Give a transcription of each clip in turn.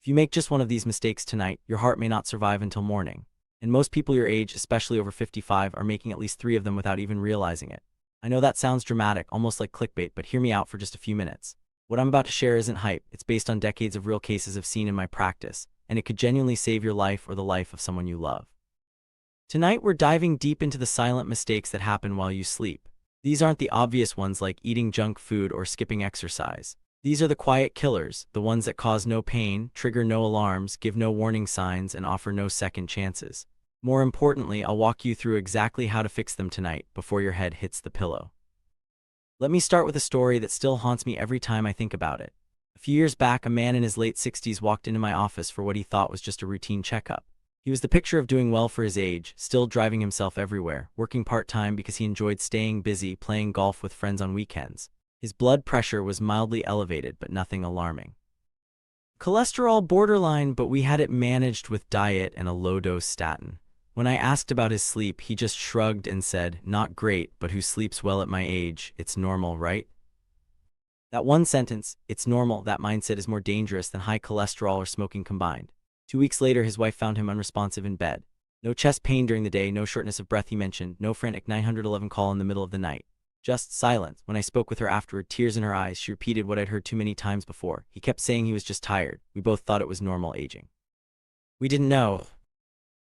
you make just one of these mistakes tonight, your heart may not survive until morning. And most people your age, especially over 55, are making at least 3 of them without even realizing it. I know that sounds dramatic, almost like clickbait, but hear me out for just a few minutes. What I'm about to share isn't hype. It's based on decades of real cases I've seen in my practice, and it could genuinely save your life or the life of someone you love. Tonight, we're diving deep into the silent mistakes that happen while you sleep. These aren't the obvious ones like eating junk food or skipping exercise. These are the quiet killers, the ones that cause no pain, trigger no alarms, give no warning signs, and offer no second chances. More importantly, I'll walk you through exactly how to fix them tonight before your head hits the pillow. Let me start with a story that still haunts me every time I think about it. A few years back, a man in his late 60s walked into my office for what he thought was just a routine checkup. He was the picture of doing well for his age, still driving himself everywhere, working part-time because he enjoyed staying busy, playing golf with friends on weekends. His blood pressure was mildly elevated, but nothing alarming. Cholesterol borderline, but we had it managed with diet and a low-dose statin. When I asked about his sleep, he just shrugged and said, "Not great, but who sleeps well at my age? It's normal, right?" That one sentence, "it's normal," that mindset is more dangerous than high cholesterol or smoking combined. 2 weeks later, his wife found him unresponsive in bed. No chest pain during the day, no shortness of breath he mentioned, no frantic 911 call in the middle of the night. Just silence. When I spoke with her afterward, tears in her eyes, she repeated what I'd heard too many times before. He kept saying he was just tired. We both thought it was normal aging. We didn't know.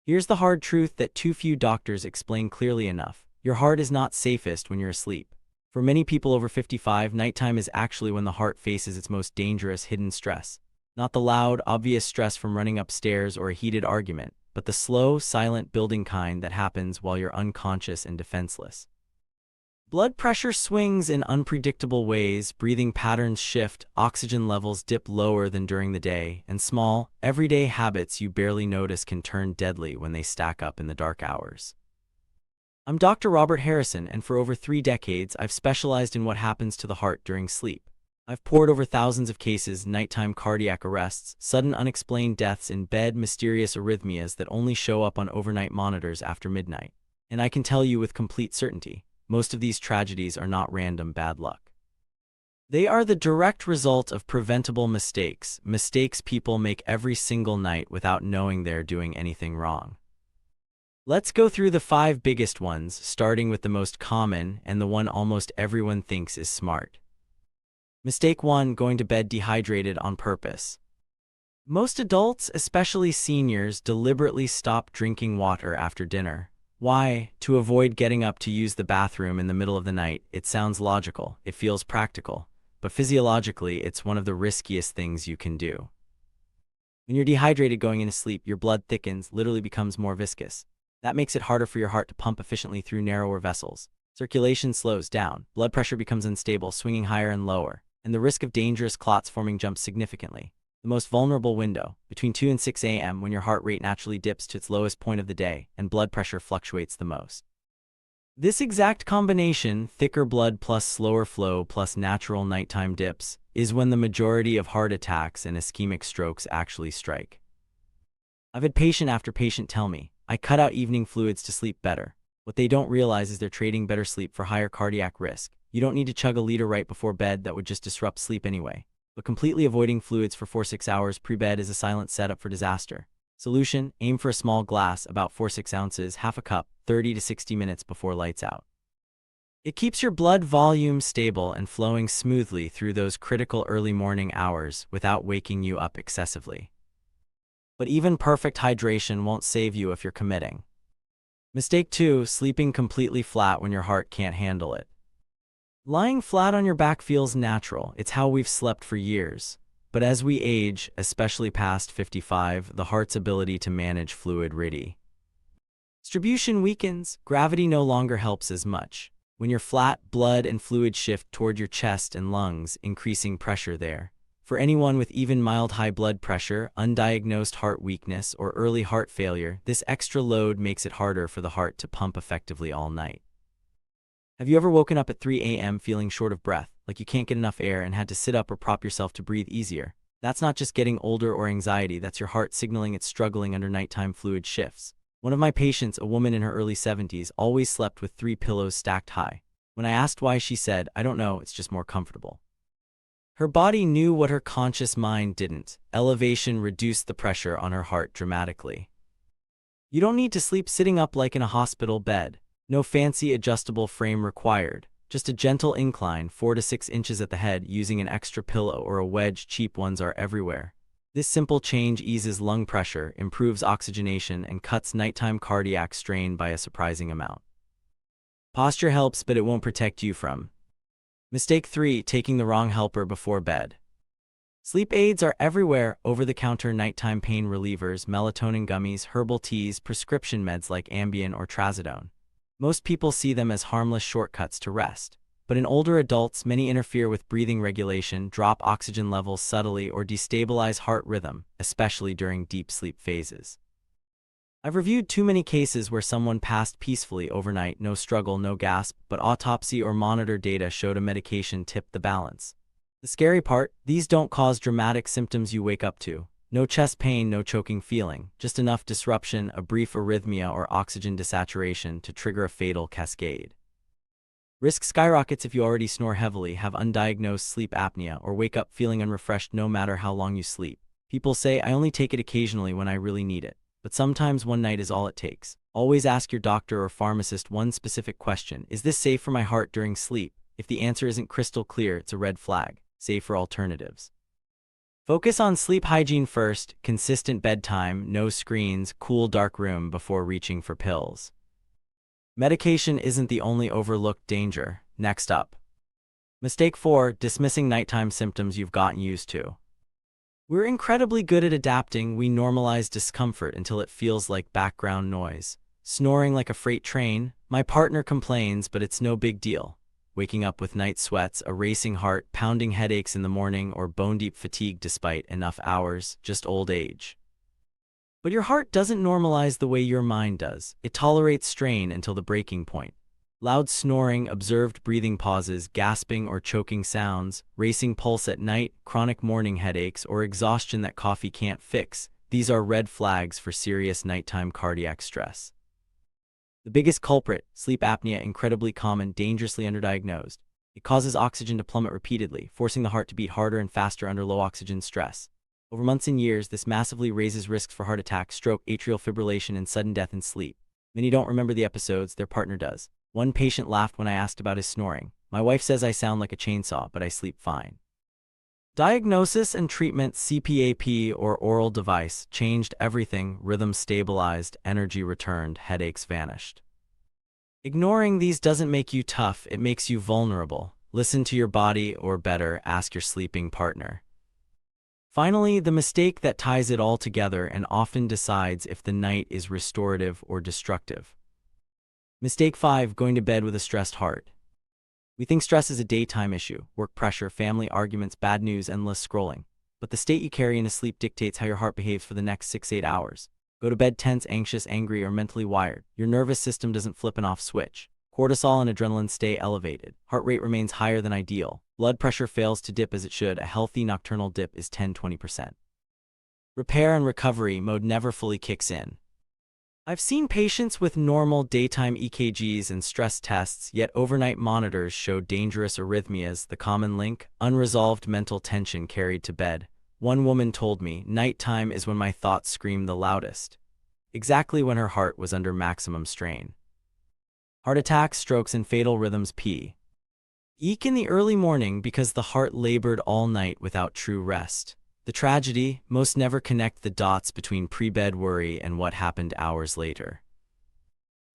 Here's the hard truth that too few doctors explain clearly enough. Your heart is not safest when you're asleep. For many people over 55, nighttime is actually when the heart faces its most dangerous hidden stress. Not the loud, obvious stress from running upstairs or a heated argument, but the slow, silent building kind that happens while you're unconscious and defenseless. Blood pressure swings in unpredictable ways, breathing patterns shift, oxygen levels dip lower than during the day, and small, everyday habits you barely notice can turn deadly when they stack up in the dark hours. I'm Dr. Robert Harrison, and for over 3 decades, I've specialized in what happens to the heart during sleep. I've poured over thousands of cases, nighttime cardiac arrests, sudden unexplained deaths in bed, mysterious arrhythmias that only show up on overnight monitors after midnight. And I can tell you with complete certainty, most of these tragedies are not random bad luck. They are the direct result of preventable mistakes, mistakes people make every single night without knowing they're doing anything wrong. Let's go through the 5 biggest ones, starting with the most common and the one almost everyone thinks is smart. Mistake 1: going to bed dehydrated on purpose. Most adults, especially seniors, deliberately stop drinking water after dinner. Why? To avoid getting up to use the bathroom in the middle of the night. It sounds logical, it feels practical, but physiologically, it's one of the riskiest things you can do. When you're dehydrated going into sleep, your blood thickens, literally becomes more viscous. That makes it harder for your heart to pump efficiently through narrower vessels. Circulation slows down, blood pressure becomes unstable, swinging higher and lower, and the risk of dangerous clots forming jumps significantly. The most vulnerable window, between 2 and 6 a.m., when your heart rate naturally dips to its lowest point of the day and blood pressure fluctuates the most. This exact combination, thicker blood plus slower flow plus natural nighttime dips, is when the majority of heart attacks and ischemic strokes actually strike. I've had patient after patient tell me, "I cut out evening fluids to sleep better." What they don't realize is they're trading better sleep for higher cardiac risk. You don't need to chug a liter right before bed, that would just disrupt sleep anyway. But completely avoiding fluids for 4-6 hours pre-bed is a silent setup for disaster. Solution: aim for a small glass, about 4-6 ounces, half a cup, 30 to 60 minutes before lights out. It keeps your blood volume stable and flowing smoothly through those critical early morning hours without waking you up excessively. But even perfect hydration won't save you if you're committing. Mistake 2: sleeping completely flat when your heart can't handle it. Lying flat on your back feels natural, it's how we've slept for years. But as we age, especially past 55, the heart's ability to manage fluid distribution weakens, gravity no longer helps as much. When you're flat, blood and fluid shift toward your chest and lungs, increasing pressure there. For anyone with even mild high blood pressure, undiagnosed heart weakness, or early heart failure, this extra load makes it harder for the heart to pump effectively all night. Have you ever woken up at 3 a.m. feeling short of breath, like you can't get enough air and had to sit up or prop yourself to breathe easier? That's not just getting older or anxiety, that's your heart signaling it's struggling under nighttime fluid shifts. One of my patients, a woman in her early 70s, always slept with 3 pillows stacked high. When I asked why, she said, "I don't know, it's just more comfortable." Her body knew what her conscious mind didn't. Elevation reduced the pressure on her heart dramatically. You don't need to sleep sitting up like in a hospital bed. No fancy adjustable frame required. Just a gentle incline, 4 to 6 inches at the head, using an extra pillow or a wedge. Cheap ones are everywhere. This simple change eases lung pressure, improves oxygenation, and cuts nighttime cardiac strain by a surprising amount. Posture helps, but it won't protect you from. Mistake 3. Taking the wrong helper before bed. Sleep aids are everywhere: over-the-counter nighttime pain relievers, melatonin gummies, herbal teas, prescription meds like Ambien or Trazodone. Most people see them as harmless shortcuts to rest. But in older adults, many interfere with breathing regulation, drop oxygen levels subtly, or destabilize heart rhythm, especially during deep sleep phases. I've reviewed too many cases where someone passed peacefully overnight, no struggle, no gasp, but autopsy or monitor data showed a medication tipped the balance. The scary part, these don't cause dramatic symptoms you wake up to. No chest pain, no choking feeling, just enough disruption, a brief arrhythmia or oxygen desaturation to trigger a fatal cascade. Risk skyrockets if you already snore heavily, have undiagnosed sleep apnea, or wake up feeling unrefreshed no matter how long you sleep. People say, I only take it occasionally when I really need it. But sometimes one night is all it takes. Always ask your doctor or pharmacist one specific question: is this safe for my heart during sleep? If the answer isn't crystal clear, it's a red flag. Safer alternatives. Focus on sleep hygiene first: consistent bedtime, no screens, cool dark room before reaching for pills. Medication isn't the only overlooked danger. Next up. Mistake 4. Dismissing nighttime symptoms you've gotten used to. We're incredibly good at adapting. We normalize discomfort until it feels like background noise. Snoring like a freight train. My partner complains, but it's no big deal. Waking up with night sweats, a racing heart, pounding headaches in the morning, or bone-deep fatigue despite enough hours, just old age. But your heart doesn't normalize the way your mind does. It tolerates strain until the breaking point. Loud snoring, observed breathing pauses, gasping or choking sounds, racing pulse at night, chronic morning headaches, or exhaustion that coffee can't fix. These are red flags for serious nighttime cardiac stress. The biggest culprit, sleep apnea, incredibly common, dangerously underdiagnosed. It causes oxygen to plummet repeatedly, forcing the heart to beat harder and faster under low oxygen stress. Over months and years, this massively raises risks for heart attack, stroke, atrial fibrillation, and sudden death in sleep. Many don't remember the episodes, their partner does. One patient laughed when I asked about his snoring. My wife says I sound like a chainsaw, but I sleep fine. Diagnosis and treatment: CPAP or oral device changed everything. Rhythm stabilized, energy returned, headaches vanished. Ignoring these doesn't make you tough, it makes you vulnerable. Listen to your body, or better, ask your sleeping partner. Finally, the mistake that ties it all together and often decides if the night is restorative or destructive. Mistake 5. Going to bed with a stressed heart. We think stress is a daytime issue: work pressure, family arguments, bad news, endless scrolling. But the state you carry into sleep dictates how your heart behaves for the next 6 to 8 hours. Go to bed tense, anxious, angry, or mentally wired. Your nervous system doesn't flip an off switch. Cortisol and adrenaline stay elevated. Heart rate remains higher than ideal. Blood pressure fails to dip as it should. A healthy nocturnal dip is 10–20%. Repair and recovery mode never fully kicks in. I've seen patients with normal daytime EKGs and stress tests, yet overnight monitors show dangerous arrhythmias. The common link: unresolved mental tension carried to bed. One woman told me, "Nighttime is when my thoughts scream the loudest." Exactly when her heart was under maximum strain. Heart attacks, strokes, and fatal rhythms peak in the early morning because the heart labored all night without true rest. The tragedy: most never connect the dots between pre-bed worry and what happened hours later.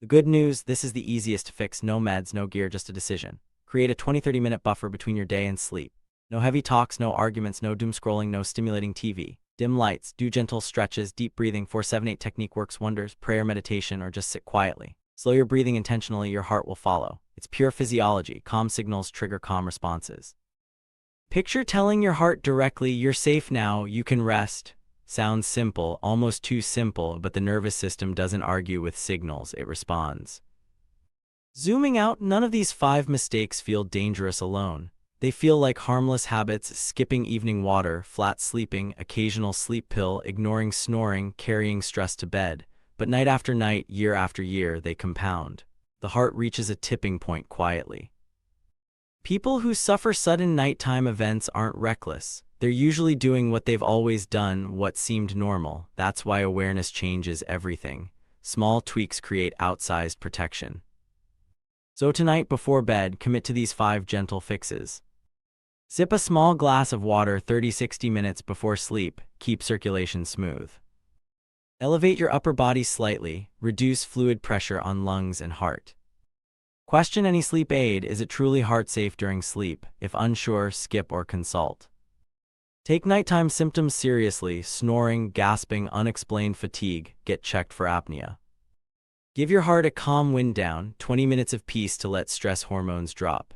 The good news: this is the easiest to fix. No meds, no gear, just a decision. Create a 20–30 minute buffer between your day and sleep. No heavy talks, no arguments, no doom scrolling, no stimulating TV. Dim lights, do gentle stretches, deep breathing. 4-7-8 technique works wonders. Prayer, meditation, or just sit quietly. Slow your breathing intentionally, your heart will follow. It's pure physiology. Calm signals trigger calm responses. Picture telling your heart directly, "You're safe now, you can rest." Sounds simple, almost too simple, but the nervous system doesn't argue with signals, it responds. Zooming out, none of these 5 mistakes feel dangerous alone. They feel like harmless habits: skipping evening water, flat sleeping, occasional sleep pill, ignoring snoring, carrying stress to bed. But night after night, year after year, they compound. The heart reaches a tipping point quietly. People who suffer sudden nighttime events aren't reckless. They're usually doing what they've always done, what seemed normal. That's why awareness changes everything. Small tweaks create outsized protection. So tonight before bed, commit to these 5 gentle fixes. Sip a small glass of water 30-60 minutes before sleep. Keep circulation smooth. Elevate your upper body slightly. Reduce fluid pressure on lungs and heart. Question any sleep aid. Is it truly heart-safe during sleep? If unsure, skip or consult. Take nighttime symptoms seriously. Snoring, gasping, unexplained fatigue. Get checked for apnea. Give your heart a calm wind down. 20 minutes of peace to let stress hormones drop.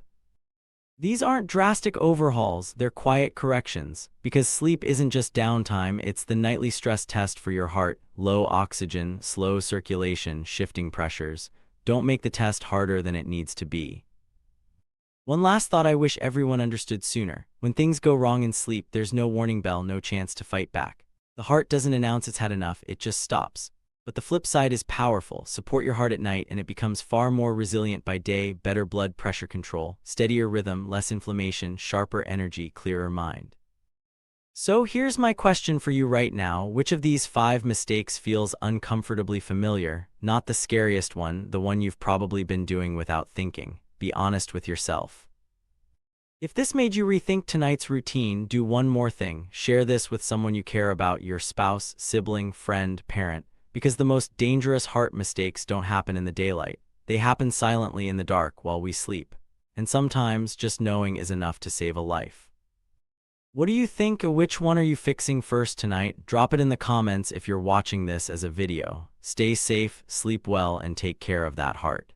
These aren't drastic overhauls, they're quiet corrections, because sleep isn't just downtime, it's the nightly stress test for your heart. Low oxygen, slow circulation, shifting pressures. Don't make the test harder than it needs to be. One last thought I wish everyone understood sooner. When things go wrong in sleep, there's no warning bell, no chance to fight back. The heart doesn't announce it's had enough, it just stops. But the flip side is powerful. Support your heart at night and it becomes far more resilient by day. Better blood pressure control, steadier rhythm, less inflammation, sharper energy, clearer mind. So here's my question for you right now. Which of these 5 mistakes feels uncomfortably familiar? Not the scariest one, the one you've probably been doing without thinking. Be honest with yourself. If this made you rethink tonight's routine, do one more thing. Share this with someone you care about, your spouse, sibling, friend, parent. Because the most dangerous heart mistakes don't happen in the daylight. They happen silently in the dark while we sleep. And sometimes just knowing is enough to save a life. What do you think? Which one are you fixing first tonight? Drop it in the comments if you're watching this as a video. Stay safe, sleep well, and take care of that heart.